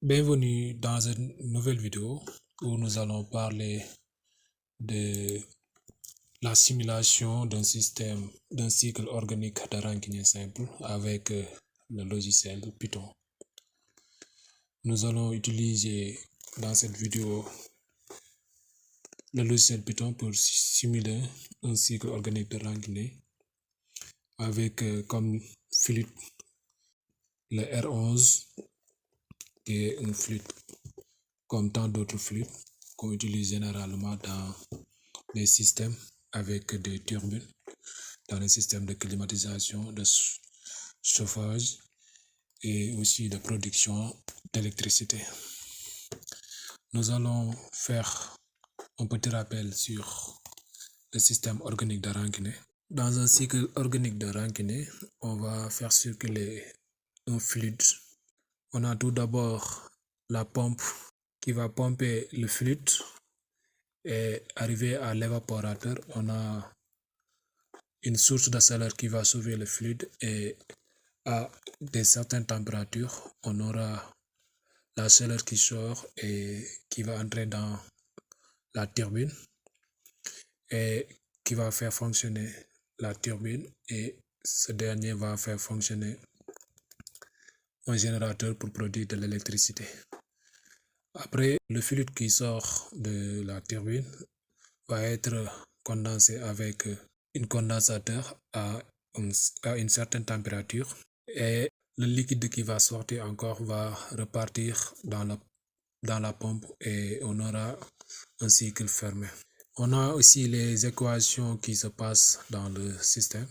Bienvenue dans une nouvelle vidéo où nous allons parler de la simulation d'un cycle organique de rancunier simple avec le logiciel Python. Nous allons utiliser dans cette vidéo le logiciel Python pour simuler un cycle organique de rancunier avec comme flux le R11 qui est un flux comme tant d'autres flux qu'on utilise généralement dans les systèmes avec des turbines, dans les systèmes de climatisation, de chauffage et aussi de production d'électricité. Nous allons faire un petit rappel sur le système organique de Rankine. Dans un cycle organique de Rankine, on va faire circuler un fluide. On a tout d'abord la pompe qui va pomper le fluide et arriver à l'évaporateur. On a une source de chaleur qui va sauver le fluide et à certaines températures, on aura la chaleur qui sort et qui va entrer dans la turbine et qui va faire fonctionner la turbine, et ce dernier va faire fonctionner un générateur pour produire de l'électricité. Après, le fluide qui sort de la turbine va être condensé avec un condensateur à une certaine température, et le liquide qui va sortir encore va repartir dans la pompe et on aura un cycle fermé. On a aussi les équations qui se passent dans le système.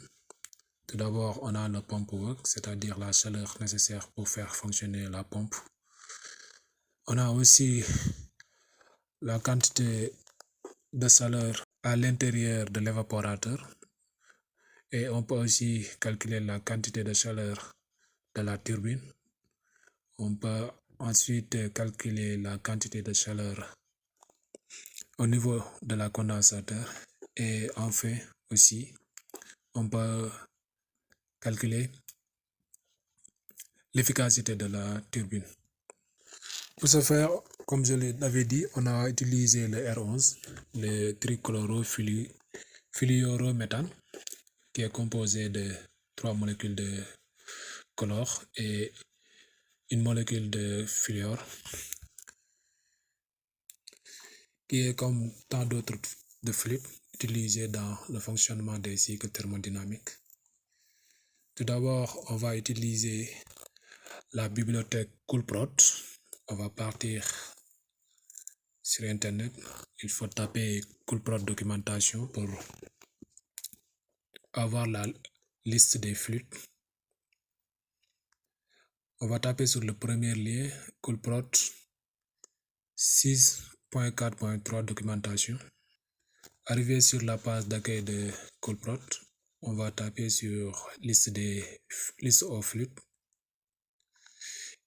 Tout d'abord, on a le pump work, c'est-à-dire la chaleur nécessaire pour faire fonctionner la pompe. On a aussi la quantité de chaleur à l'intérieur de l'évaporateur, et on peut aussi calculer la quantité de chaleur de la turbine. On peut ensuite calculer la quantité de chaleur au niveau de la condensateur, et enfin aussi on peut calculer l'efficacité de la turbine. Pour ce faire, comme je l'avais dit, on a utilisé le R11, le trichlorofluorométhane, qui est composé de 3 molécules de chlore et une molécule de fluor, qui est comme tant d'autres de fluides utilisés dans le fonctionnement des cycles thermodynamiques. Tout d'abord, on va utiliser la bibliothèque Coolprot. On va partir sur internet. Il faut taper Coolprot documentation pour avoir la liste des fluides. On va taper sur le premier lien Coolprot 6.4.3 documentation. Arrivé sur la page d'accueil de Coolprot, on va taper sur liste aux fluides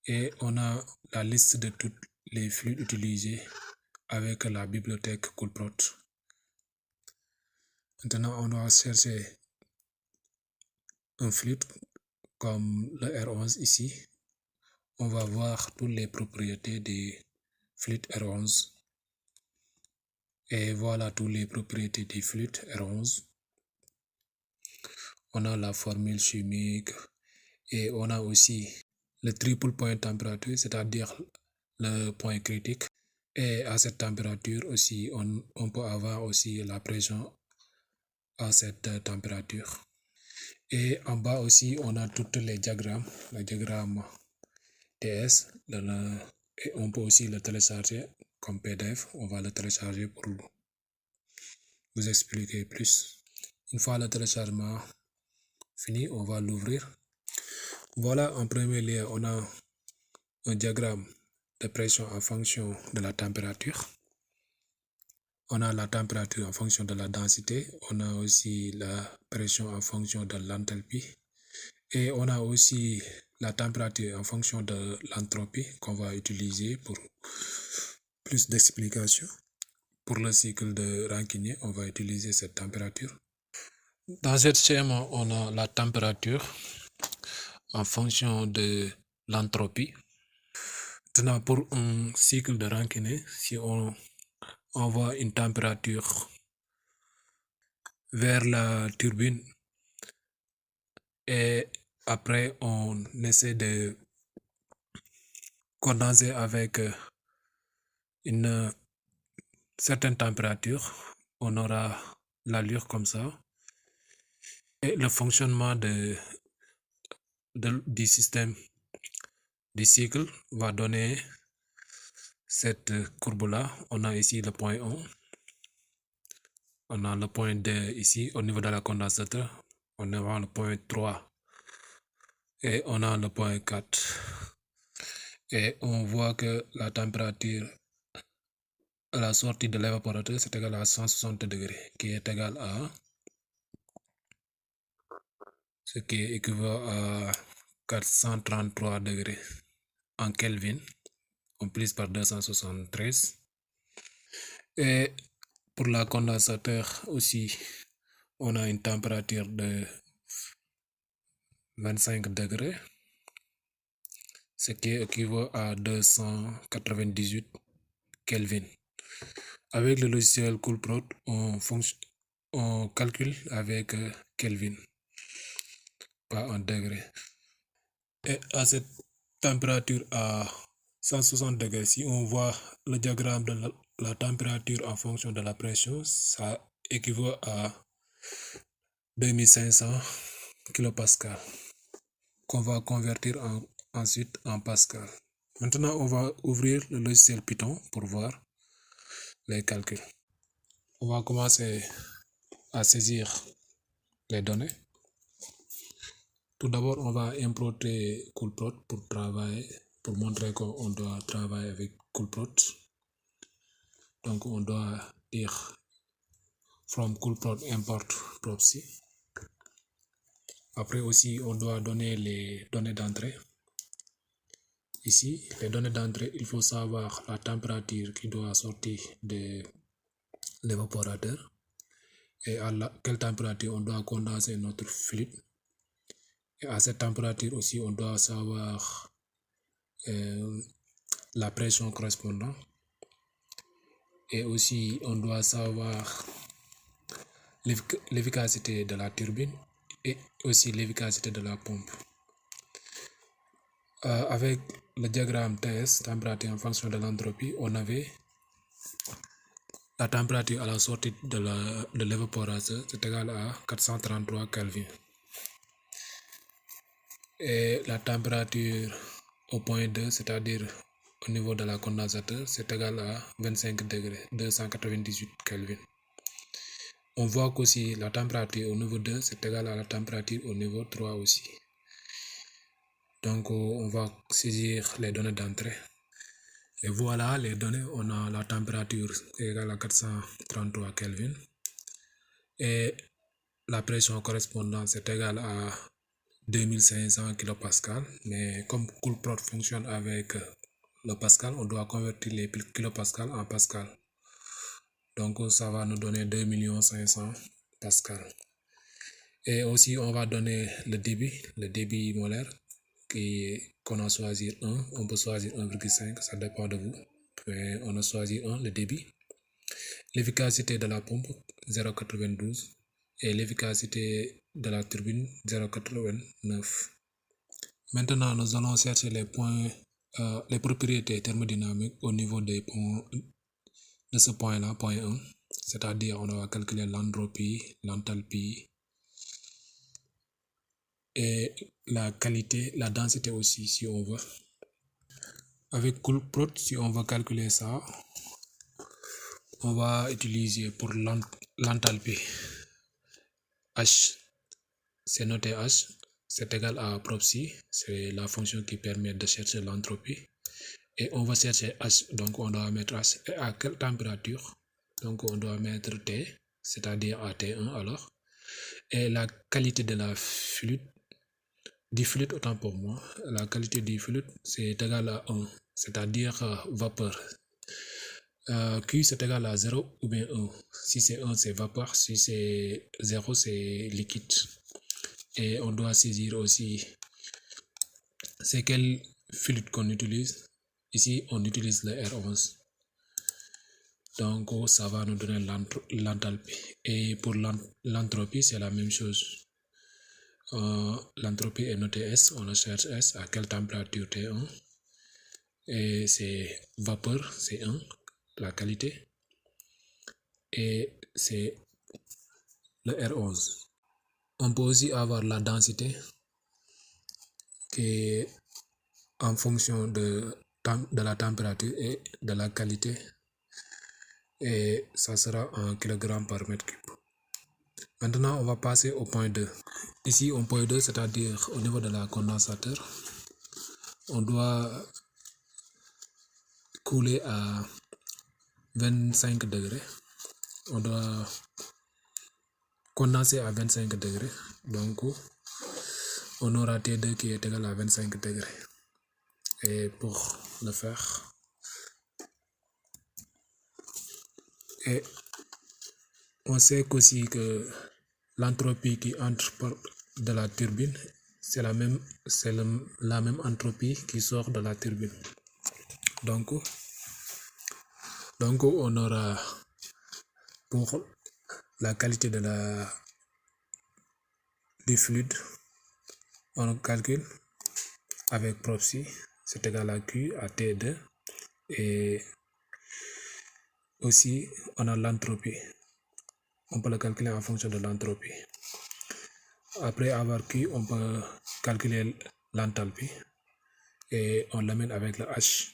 et on a la liste de tous les fluides utilisés avec la bibliothèque Coolprot. Maintenant, on va chercher un fluide comme le R11 ici. On va voir toutes les propriétés des fluides R11. Et voilà toutes les propriétés des fluides R11. On a la formule chimique et on a aussi le triple point de température, c'est-à-dire le point critique. Et à cette température aussi, on peut avoir aussi la pression à cette température. Et en bas aussi, on a tous les diagrammes, le diagramme TS, et on peut aussi le télécharger comme PDF. On va le télécharger pour vous expliquer plus. Une fois le téléchargement fini, on va l'ouvrir. Voilà, en premier lieu, on a un diagramme de pression en fonction de la température. On a la température en fonction de la densité. On a aussi la pression en fonction de l'enthalpie. Et on a aussi la température en fonction de l'entropie qu'on va utiliser pour plus d'explications. Pour le cycle de Rankine, on va utiliser cette température. Dans cette schéma, on a la température en fonction de l'entropie. Maintenant, pour un cycle de Rankine, si on envoie une température vers la turbine et après on essaie de condenser avec une certaine température, on aura l'allure comme ça. Et le fonctionnement du système du cycle va donner cette courbe-là. On a ici le point 1, on a le point 2 ici au niveau de la condensateur, on a le point 3 et on a le point 4. Et on voit que la température à la sortie de l'évaporateur c'est égal à 160 degrés, qui est égal à ce qui équivaut à 433 degrés en Kelvin, comprise par 273. Et pour la condensateur aussi, on a une température de 25 degrés, ce qui équivaut à 298 Kelvin. Avec le logiciel CoolProt, on calcule avec Kelvin, pas en degrés. Et à cette température à 160 degrés, si on voit le diagramme de la température en fonction de la pression, ça équivaut à 2500 kilopascal qu'on va convertir ensuite en pascal. Maintenant, on va ouvrir le logiciel Python pour voir les calculs. On va commencer à saisir les données. Tout d'abord, on va importer CoolProt pour montrer qu'on doit travailler avec CoolProt. Donc, on doit dire from CoolProt import proxy. Après aussi, on doit donner les données d'entrée. Ici, les données d'entrée, il faut savoir la température qui doit sortir de l'évaporateur et à quelle température on doit condenser notre fluide. Et à cette température aussi, on doit savoir la pression correspondante. Et aussi, on doit savoir l'efficacité de la turbine et aussi l'efficacité de la pompe. Avec le diagramme TS, température en fonction de l'entropie, on avait la température à la sortie de l'évaporateur, c'est égal à 433 Kelvin. Et la température au point 2, c'est-à-dire au niveau de la condensateur, c'est égal à 25 degrés, 298 Kelvin. On voit qu'aussi la température au niveau 2, c'est égal à la température au niveau 3 aussi. Donc, on va saisir les données d'entrée. Et voilà les données. On a la température égale à 433 Kelvin. Et la pression correspondante c'est égal à 2500 kilopascal. Mais comme CoolProt fonctionne avec le pascal, on doit convertir les kilopascal en pascal. Donc, ça va nous donner 2 500 pascal. Et aussi, on va donner le débit molaire qu'on a choisi 1. On peut choisir 1,5, ça dépend de vous. Mais on a choisi 1, le débit. L'efficacité de la pompe, 0,92. Et l'efficacité de la turbine, 0,89. Maintenant, nous allons chercher les propriétés thermodynamiques au niveau des points de ce point-là, point 1. C'est-à-dire, on va calculer l'entropie, l'enthalpie et la qualité, la densité aussi, si on veut. Avec CoolProt, si on veut calculer ça, on va utiliser pour l'enthalpie H, c'est noté H, c'est égal à proxy, c'est la fonction qui permet de chercher l'entropie. Et on va chercher H, donc on doit mettre H. Et à quelle température? Donc on doit mettre T, c'est-à-dire à T1 alors. Et la qualité de la fluide, du fluide autant pour moi, la qualité du fluide c'est égal à 1, c'est-à-dire vapeur. Q c'est égal à 0 ou bien 1. Si c'est 1 c'est vapeur, si c'est 0 c'est liquide. Et on doit saisir aussi c'est quel fluide qu'on utilise. Ici, on utilise le R11. Donc, ça va nous donner l'enthalpie. Et pour l'entropie, c'est la même chose. L'entropie est notée S, on le cherche S, à quelle température T1. Et c'est vapeur, c'est 1, la qualité. Et c'est le R11. On peut aussi avoir la densité qui est en fonction de la température et de la qualité. Et ça sera en kg par mètre cube. Maintenant, on va passer au point 2. Ici, au point 2, c'est-à-dire au niveau de la condensateur, on doit couler à 25 degrés. On doit condenser à 25 degrés. Donc, on aura T2 qui est égal à 25 degrés. Et pour le faire, et on sait qu'aussi que l'entropie qui entre de la turbine, c'est la même entropie qui sort de la turbine. Donc on aura, pour la qualité du fluide, on calcule avec proxy, c'est égal à Q à T2, et aussi on a l'entropie. On peut le calculer en fonction de l'entropie. Après avoir Q, on peut calculer l'enthalpie et on l'amène avec le H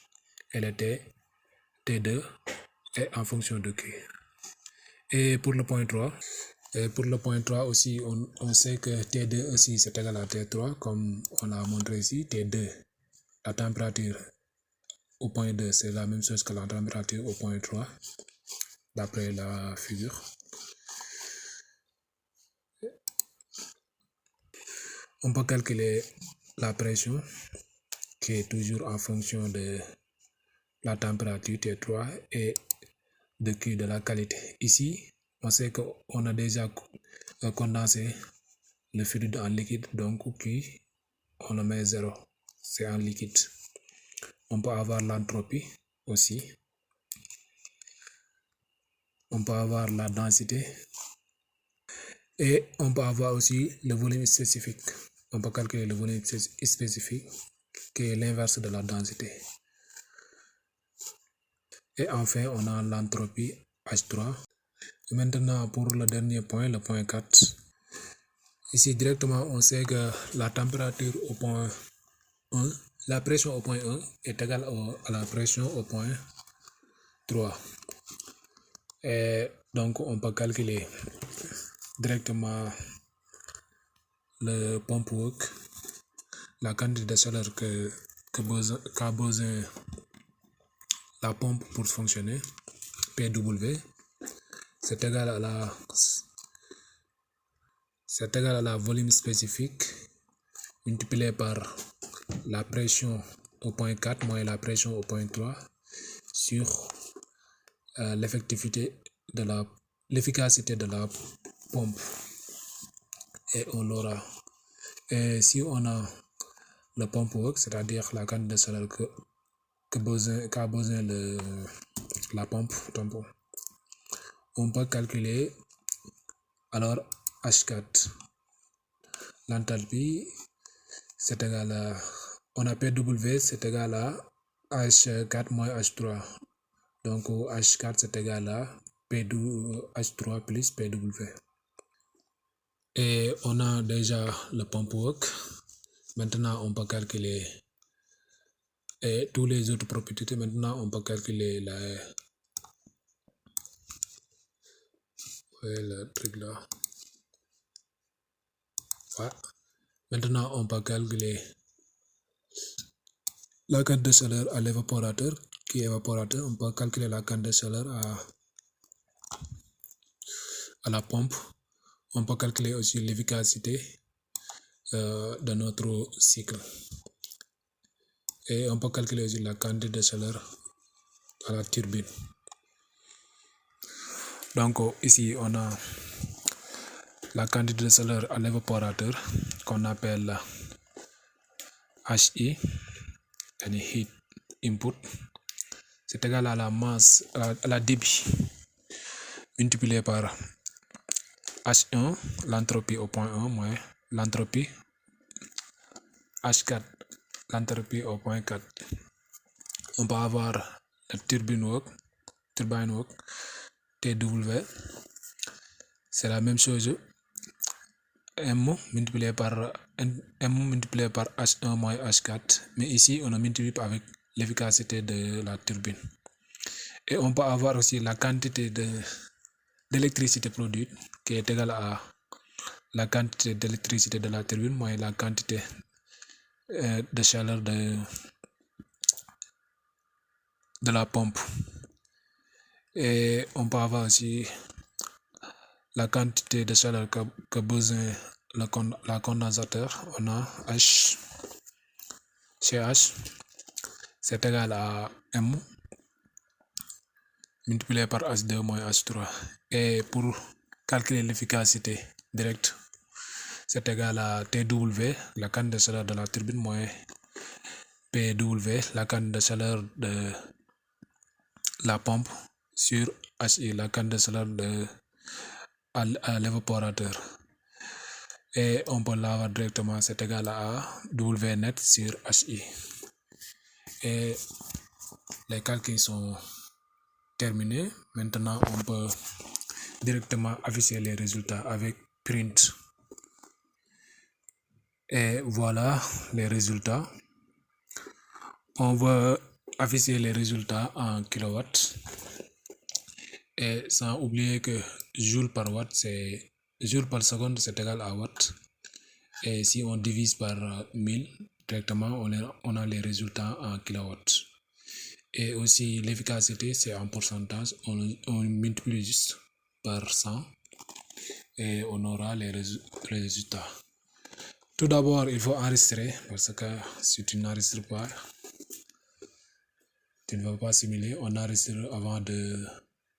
et le T2 et en fonction de Q. Et pour le point 3, aussi, on sait que T2 aussi c'est égal à T3 comme on l'a montré ici. T2, la température au point 2, c'est la même chose que la température au point 3 d'après la figure. On peut calculer la pression qui est toujours en fonction de la température T3 et de Q, de la qualité. Ici, on sait qu'on a déjà condensé le fluide en liquide, donc Q, on le met 0, c'est en liquide. On peut avoir l'entropie aussi. On peut avoir la densité. Et on peut avoir aussi le volume spécifique. On peut calculer le volume spécifique qui est l'inverse de la densité. Et enfin, on a l'entropie H3. Maintenant, pour le dernier point, le point 4. Ici, directement, on sait que la température au point 1, la pression au point 1 est égale à la pression au point 3. Et donc, on peut calculer directement le pump work, la quantité de chaleur qu'a besoin la pompe pour fonctionner, PW, c'est égal à la volume spécifique multiplié par la pression au point 4 moins la pression au point 3 sur l'efficacité de la pompe. Et on l'aura. Et si on a le pump work, c'est-à-dire la quantité de chaleur qu'a besoin la pompe tampon, on peut calculer alors H4. L'enthalpie, c'est égal à, on a PW, c'est égal à H4 moins H3. Donc H4, c'est égal à H3 plus PW. Et on a déjà le pump work. Maintenant, on peut calculer et tous les autres propriétés. Maintenant, on peut calculer le truc là. Ouais. Maintenant, on peut calculer la quantité de chaleur à l'évaporateur qui est évaporateur. On peut calculer la quantité de chaleur à la pompe. On peut calculer aussi l'efficacité de notre cycle. Et on peut calculer aussi la quantité de chaleur à la turbine. Donc ici, on a la quantité de chaleur à l'évaporateur qu'on appelle HI, and heat. input, c'est égal à la masse, à la débit, multiplié par H1, l'entropie au point 1, moins l'entropie H4, l'entropie au point 4. On peut avoir la turbine work, TW, c'est la même chose, M multiplié par H1 moins H4, mais ici on a multiplié avec l'efficacité de la turbine. Et on peut avoir aussi la quantité d'électricité produite qui est égale à la quantité d'électricité de la turbine moins la quantité de chaleur de la pompe. Et on peut avoir aussi la quantité de chaleur que besoin la condensateur. On a H, CH, c'est égal à M multiplié par H2 moins H3. Et pour calculer l'efficacité directe, c'est égal à TW, la quantité de chaleur de la turbine, moins PW, la quantité de chaleur de la pompe, sur HI, la quantité de chaleur à l'évaporateur. Et on peut l'avoir directement, c'est égal à W net sur HI. Et les calculs sont terminés. Maintenant, on peut directement afficher les résultats avec print. Et voilà les résultats. On va afficher les résultats en kilowatts. Et sans oublier que joule par watt, c'est joule par seconde, c'est égal à watt. Et si on divise par 1000, directement on a les résultats en kilowatts. Et aussi l'efficacité, c'est en pourcentage. On multiplie juste par 100 et on aura les résultats. Tout d'abord, il faut enregistrer, parce que si tu n'enregistres pas, tu ne vas pas simuler. On enregistre avant de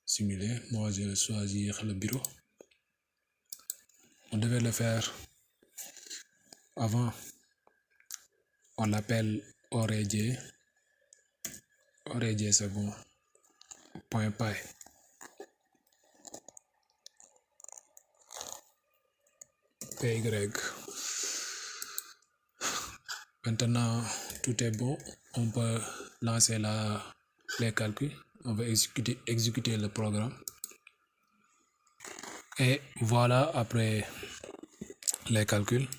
simuler. Moi, je vais choisir le bureau. On devait le faire avant. On l'appelle ORG. ORG, c'est bon. Point .py. PY. Maintenant, tout est bon. On peut lancer les calculs. On va exécuter le programme. Et voilà, après les calculs,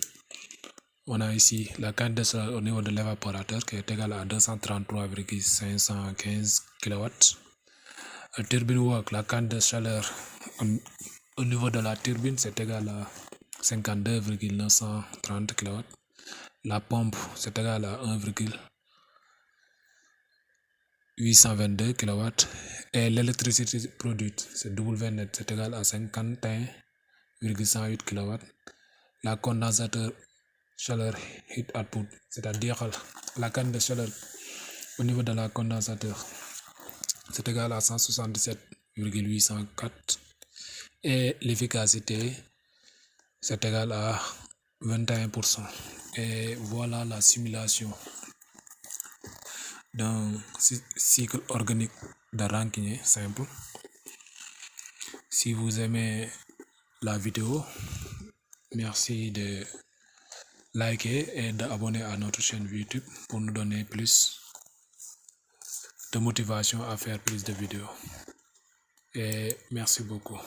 on a ici la quantité de chaleur au niveau de l'évaporateur qui est égale à 233,515 kW. La turbine work, la quantité de chaleur au niveau de la turbine, c'est égal à 52,930 kW. La pompe, c'est égal à 1,822 kW. Et l'électricité produite, c'est W net, c'est égal à 51,108 kW. La condensateur chaleur heat output, c'est-à-dire la quantité de chaleur au niveau de la condensateur, c'est égal à 177,804. Et l'efficacité, c'est égal à 21%. Et voilà la simulation d'un cycle organique de Rankine simple. Si vous aimez la vidéo, merci de liker et d'abonner à notre chaîne YouTube pour nous donner plus de motivation à faire plus de vidéos. Et merci beaucoup.